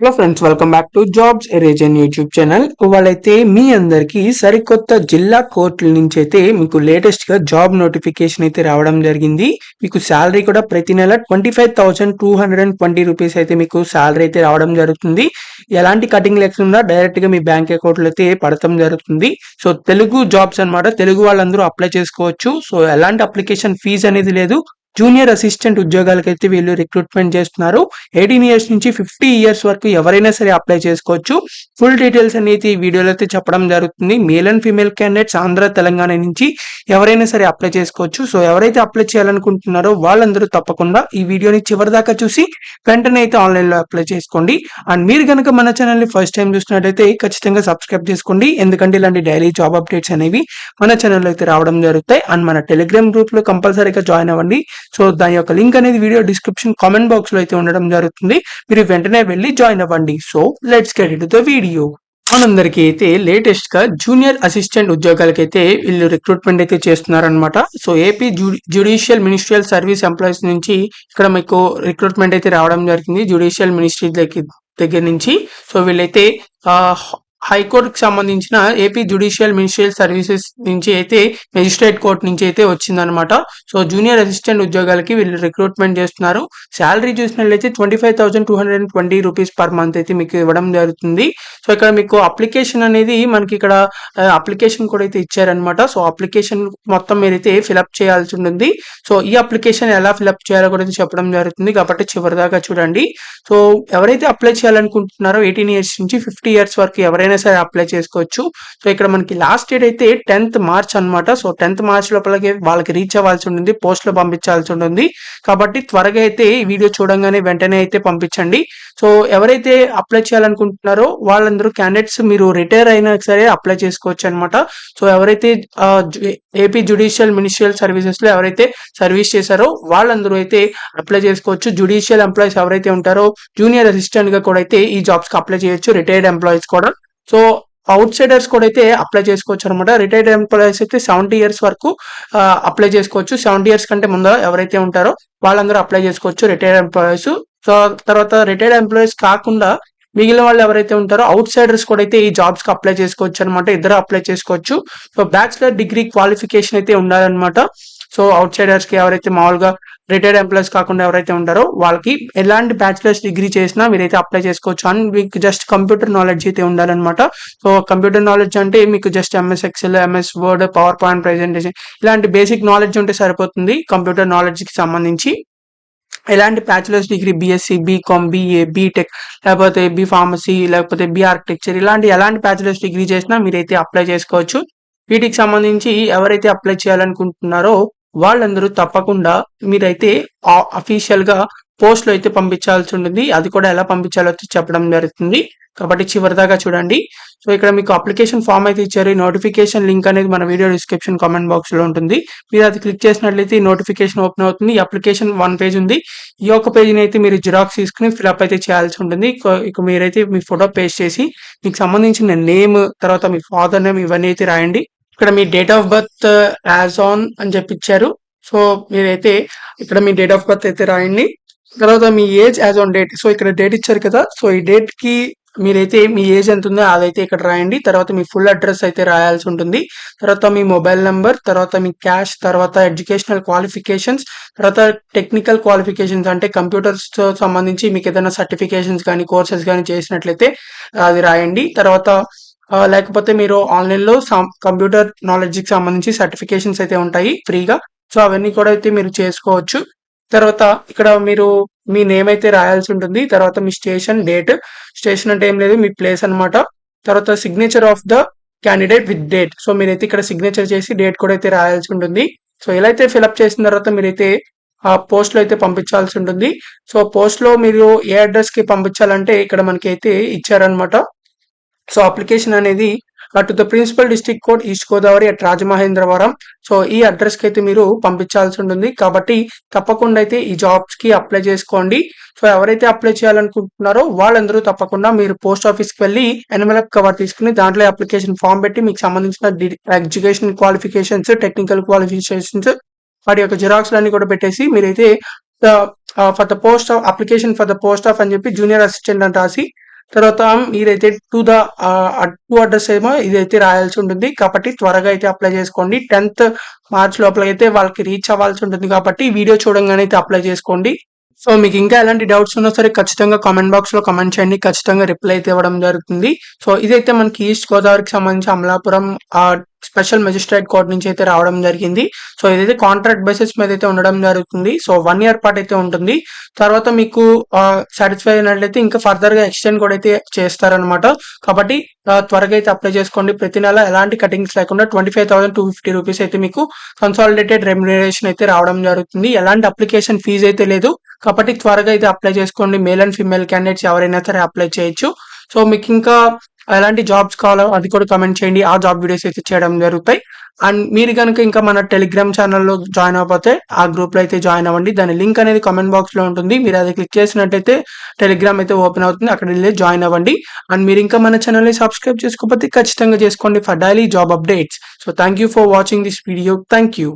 Hello friends, welcome back to jobs ఎరేజన్ YouTube channel. ఇవాళైతే మీ అందరికి సరికొత్త జిల్లా కోర్టుల నుంచి అయితే మీకు లేటెస్ట్ గా జాబ్ నోటిఫికేషన్ అయితే రావడం జరిగింది. మీకు శాలరీ కూడా ప్రతి నెల 25,220 రూపీస్ అయితే మీకు శాలరీ అయితే రావడం జరుగుతుంది. ఎలాంటి కటింగ్ లేకుండా డైరెక్ట్ గా మీ బ్యాంక్ అకౌంట్ లో అయితే పడటం జరుగుతుంది. సో తెలుగు జాబ్స్ అన్నమాట, తెలుగు వాళ్ళందరూ అప్లై చేసుకోవచ్చు. సో ఎలాంటి అప్లికేషన్ ఫీజు అనేది లేదు. జూనియర్ అసిస్టెంట్ ఉద్యోగాలకైతే వీళ్ళు రిక్రూట్మెంట్ చేస్తున్నారు. 18 ఇయర్స్ నుంచి 50 ఇయర్స్ వరకు ఎవరైనా సరే అప్లై చేసుకోవచ్చు. ఫుల్ డీటెయిల్స్ అనేది ఈ వీడియోలో అయితే చెప్పడం జరుగుతుంది. Male and female candidates Andhra Telangana నుంచి ఎవరైనా సరే అప్లై చేసుకోవచ్చు. సో ఎవరైతే అప్లై చేయాలనుకుంటున్నారో వాళ్ళందరూ తప్పకుండా ఈ వీడియోని చివరి దాకా చూసి వెంటనే అయితే ఆన్లైన్ లో అప్లై చేసుకోండి. అండ్ మీరు కనుక మన ఛానల్ ని ఫస్ట్ టైం చూసినట్టయితే ఖచ్చితంగా సబ్స్క్రైబ్ చేసుకోండి. ఎందుకంటే ఇలాంటి డైలీ జాబ్ అప్డేట్స్ అనేవి మన ఛానల్లో అయితే రావడం జరుగుతాయి. అండ్ మన టెలిగ్రామ్ గ్రూప్ లో కంపల్సరీగా జాయిన్ అవ్వండి. సో దాని యొక్క లింక్ అనేది వీడియో డిస్క్రిప్షన్ కామెంట్ బాక్స్ లో అయితే ఉండడం జరుగుతుంది. మీరు వెంటనే వెళ్ళి జాయిన్ అవ్వండి. So let's get in to the video. మనందరికీ అయితే లేటెస్ట్ గా జూనియర్ అసిస్టెంట్ ఉద్యోగాలకైతే వీళ్ళు రిక్రూట్మెంట్ అయితే చేస్తున్నారనమాట. So AP judicial ministerial service employees నుంచి ఇక్కడ మీకు రిక్రూట్మెంట్ అయితే రావడం జరిగింది. జ్యుడిషియల్ మినిస్ట్రీ దగ్గర నుంచి. సో వీళ్ళైతే హైకోర్టుకి సంబంధించిన ఏపీ జ్యుడిషియల్ మినిస్ట్రియల్ సర్వీసెస్ నుంచి అయితే మెజిస్ట్రేట్ కోర్ట్ నుంచి అయితే వచ్చిందనమాట. సో జూనియర్ అసిస్టెంట్ ఉద్యోగాలకి వీళ్ళు రిక్రూట్మెంట్ చేస్తున్నారు. శాలరీ చూసినట్లయితే 25,220 రూపీస్ పర్ మంత్ అయితే మీకు ఇవ్వడం జరుగుతుంది. సో ఇక్కడ మీకు అప్లికేషన్ అనేది మనకి ఇక్కడ అప్లికేషన్ కూడా అయితే ఇచ్చారనమాట. సో అప్లికేషన్ మొత్తం మీరైతే ఫిలప్ చేయాల్సి ఉంటుంది. సో ఈ అప్లికేషన్ ఎలా ఫిలప్ చేయాలో కూడా చెప్పడం జరుగుతుంది, కాబట్టి చివరిదాకా చూడండి. సో ఎవరైతే అప్లై చేయాలనుకుంటున్నారో 18 ఇయర్స్ నుంచి 50 ఇయర్స్ వరకు ఎవరైనా సరే అప్లై చేసుకోవచ్చు. సో ఇక్కడ మనకి లాస్ట్ డేట్ అయితే 10th మార్చ్ అనమాట. సో 10th మార్చ్ లోపలకి వాళ్ళకి రీచ్ అవ్వాల్సి ఉంటుంది, పోస్ట్ లో పంపించాల్సి ఉంటుంది. కాబట్టి త్వరగా అయితే ఈ వీడియో చూడంగానే వెంటనే అయితే పంపించండి. సో ఎవరైతే అప్లై చేయాలనుకుంటున్నారో వాళ్ళందరూ క్యాండిడేట్స్ మీరు రిటైర్ అయినా సరే అప్లై చేసుకోవచ్చు అనమాట. సో ఎవరైతే ఏపీ జ్యుడిషియల్ మినిస్ట్రియల్ సర్వీసెస్ లో ఎవరైతే సర్వీస్ చేశారో వాళ్ళందరూ అయితే అప్లై చేసుకోవచ్చు. జ్యుడిషియల్ ఎంప్లాయీస్ ఎవరైతే ఉంటారో జూనియర్ అసిస్టెంట్ గా కూడా అయితే ఈ జాబ్స్ కి అప్లై చేయొచ్చు. రిటైర్డ్ ఎంప్లాయీస్ కూడా. సో అవుట్ సైడర్స్ కూడా అయితే అప్లై చేసుకోవచ్చు అనమాట. రిటైర్డ్ ఎంప్లాయీస్ అయితే 70 ఇయర్స్ వరకు అప్లై చేసుకోవచ్చు. 70 ఇయర్స్ కంటే ముందు ఎవరైతే ఉంటారో వాళ్ళందరూ అప్లై చేసుకోవచ్చు, రిటైర్డ్ ఎంప్లాయీస్. సో తర్వాత రిటైర్డ్ ఎంప్లాయీస్ కాకుండా మిగిలిన వాళ్ళు ఎవరైతే ఉంటారో అవుట్ సైడర్స్ కూడా అయితే ఈ జాబ్స్ కి అప్లై చేసుకోవచ్చు అనమాట. ఇద్దరు అప్లై చేసుకోవచ్చు. సో బ్యాచిలర్ డిగ్రీ క్వాలిఫికేషన్ అయితే ఉండాలన్నమాట. సో అవుట్ సైడర్స్ కి ఎవరైతే మామూలుగా రిటైర్డ్ ఎంప్లాయీస్ కాకుండా ఎవరైతే ఉంటారో వాళ్ళకి ఎలాంటి బ్యాచిలర్స్ డిగ్రీ చేసినా మీరైతే అప్లై చేసుకోవచ్చు. అండ్ మీకు జస్ట్ కంప్యూటర్ నాలెడ్జ్ అయితే ఉండాలన్నమాట. సో కంప్యూటర్ నాలెడ్జ్ అంటే మీకు just MS Excel, MS Word, power point presentation ఇలాంటి బేసిక్ నాలెడ్జ్ ఉంటే సరిపోతుంది కంప్యూటర్ నాలెడ్జ్ కి సంబంధించి. ఎలాంటి bachelor's degree BSc, BCom, BA, BTech, లేకపోతే బి ఫార్మసీ, లేకపోతే బి ఆర్కిటెక్చర్ ఇలాంటి ఎలాంటి బ్యాచిలర్స్ డిగ్రీ చేసినా మీరైతే అప్లై చేసుకోవచ్చు. వీటికి సంబంధించి ఎవరైతే అప్లై చేయాలనుకుంటున్నారో వాళ్ళందరూ తప్పకుండా మీరైతే అఫీషియల్ గా పోస్ట్ లో అయితే పంపించాల్సి ఉంటుంది. అది కూడా ఎలా పంపించాలో చెప్పడం జరుగుతుంది, కాబట్టి చివరిదాకా చూడండి. సో ఇక్కడ మీకు అప్లికేషన్ ఫామ్ అయితే ఇచ్చారు. నోటిఫికేషన్ లింక్ అనేది మన వీడియో డిస్క్రిప్షన్ కామెంట్ బాక్స్ లో ఉంటుంది. మీరు అది క్లిక్ చేసినట్లయితే ఈ నోటిఫికేషన్ ఓపెన్ అవుతుంది. ఈ అప్లికేషన్ 1 పేజ్ ఉంది. ఈ ఒక్క పేజీని అయితే మీరు జిరాక్స్ తీసుకుని ఫిల్అప్ అయితే చేయాల్సి ఉంటుంది. ఇక మీరైతే మీ ఫోటో పేస్ట్ చేసి మీకు సంబంధించిన నేమ్, తర్వాత మీ ఫాదర్ నేమ్ ఇవన్నీ అయితే రాయండి. ఇక్కడ మీ date of birth as on అని చెప్పి ఇచ్చారు. సో మీరైతే ఇక్కడ మీ డేట్ ఆఫ్ బర్త్ అయితే రాయండి. తర్వాత మీ age as on date. So ఇక్కడ డేట్ ఇచ్చారు కదా, సో ఈ డేట్ కి మీరైతే మీ ఏజ్ ఎంత ఉందో అదైతే ఇక్కడ రాయండి. తర్వాత మీ ఫుల్ అడ్రస్ అయితే రాయాల్సి ఉంటుంది. తర్వాత మీ మొబైల్ నెంబర్, తర్వాత మీ క్యాష్, తర్వాత ఎడ్యుకేషనల్ క్వాలిఫికేషన్స్, తర్వాత టెక్నికల్ క్వాలిఫికేషన్స్ అంటే కంప్యూటర్స్ తో సంబంధించి మీకు ఏదైనా సర్టిఫికేషన్స్ కానీ కోర్సెస్ కానీ చేసినట్లయితే అది రాయండి. తర్వాత లేకపోతే మీరు ఆన్లైన్ లో కంప్యూటర్ నాలెడ్జ్ కి సంబంధించి సర్టిఫికేషన్స్ అయితే ఉంటాయి ఫ్రీగా. సో అవన్నీ కూడా అయితే మీరు చేసుకోవచ్చు. తర్వాత ఇక్కడ మీరు మీ నేమ్ అయితే రాయాల్సి ఉంటుంది. తర్వాత మీ స్టేషన్, డేట్. స్టేషన్ అంటే ఏం లేదు, మీ ప్లేస్ అన్నమాట. తర్వాత signature of the candidate with date. So మీరైతే ఇక్కడ సిగ్నేచర్ చేసి డేట్ కూడా అయితే రాయాల్సి ఉంటుంది. సో ఎలా అయితే ఫిల్అప్ చేసిన తర్వాత మీరైతే ఆ పోస్ట్ లో అయితే పంపించాల్సి ఉంటుంది. సో పోస్ట్ లో మీరు ఏ అడ్రస్ కి పంపించాలంటే ఇక్కడ మనకి అయితే ఇచ్చారనమాట. సో అప్లికేషన్ అనేది to the principal district court, east Godavari at Rajamahendravaram. So ఈ అడ్రస్ కి అయితే మీరు పంపించాల్సి ఉంటుంది. కాబట్టి తప్పకుండా అయితే ఈ జాబ్స్ కి అప్లై చేసుకోండి. సో ఎవరైతే అప్లై చేయాలనుకుంటున్నారో వాళ్ళందరూ తప్పకుండా మీరు పోస్ట్ ఆఫీస్ కి వెళ్ళి ఎన్వలప్ కవర్ తీసుకుని దాంట్లో అప్లికేషన్ ఫామ్ పెట్టి మీకు సంబంధించిన ఎడ్యుకేషన్ క్వాలిఫికేషన్స్, టెక్నికల్ క్వాలిఫికేషన్స్ వాటి యొక్క జిరాక్స్ అన్ని కూడా పెట్టేసి మీరైతే for the post of application for the post of అని చెప్పి జూనియర్ అసిస్టెంట్ అని రాసి తర్వాత మీరైతే టూ అడ్రస్ ఏమో ఇదైతే రాయాల్సి ఉంటుంది. కాబట్టి త్వరగా అయితే అప్లై చేసుకోండి. 10th మార్చ్ లోపల అయితే వాళ్ళకి రీచ్ అవ్వాల్సి ఉంటుంది. కాబట్టి ఈ వీడియో చూడంగానే అయితే అప్లై చేసుకోండి. సో మీకు ఇంకా ఎలాంటి డౌట్స్ ఉన్నా సరే ఖచ్చితంగా కామెంట్ బాక్స్ లో కామెంట్ చేయండి. ఖచ్చితంగా రిప్లై అయితే ఇవ్వడం జరుగుతుంది. సో ఇదైతే మనకి ఈస్ట్ గోదావరికి సంబంధించి అమలాపురం స్పెషల్ మెజిస్ట్రేట్ కోర్ట్ నుంచి అయితే రావడం జరిగింది. సో ఇదైతే కాంట్రాక్ట్ బేసిస్ మీద అయితే ఉండడం జరుగుతుంది. సో 1 year పాటు అయితే ఉంటుంది. తర్వాత మీకు సాటిస్ఫై అయినట్లయితే ఇంకా ఫర్దర్ గా ఎక్స్టెండ్ కూడా అయితే చేస్తారనమాట. కాబట్టి త్వరగా అయితే అప్లై చేసుకోండి. ప్రతి నెల ఎలాంటి కటింగ్స్ లేకుండా 25,250 రూపీస్ అయితే మీకు కన్సాలిడేటెడ్ రెమ్యునరేషన్ అయితే రావడం జరుగుతుంది. ఎలాంటి అప్లికేషన్ ఫీజు అయితే లేదు. కాబట్టి త్వరగా అయితే అప్లై చేసుకోండి. మేల్ అండ్ ఫీమేల్ క్యాండిడేట్స్ ఎవరైనా సరే అప్లై చేయొచ్చు. సో మీకు ఇంకా ఎలాంటి జాబ్స్ కావాలో అది కూడా కామెంట్ చేయండి. ఆ జాబ్ వీడియోస్ అయితే చేయడం జరుగుతాయి. అండ్ మీరు కనుక ఇంకా మన టెలిగ్రామ్ ఛానల్లో జాయిన్ అవ్వకపోతే ఆ గ్రూప్ లో అయితే జాయిన్ అవ్వండి. దాని లింక్ అనేది కామెంట్ బాక్స్ లో ఉంటుంది. మీరు అది క్లిక్ చేసినట్టయితే టెలిగ్రామ్ అయితే ఓపెన్ అవుతుంది. అక్కడ వెళ్ళి జాయిన్ అవ్వండి. అండ్ మీరు ఇంకా మన ఛానల్ ని సబ్స్క్రైబ్ చేసుకోకపోతే ఖచ్చితంగా చేసుకోండి for daily job updates. So thank you for watching this video. Thank you.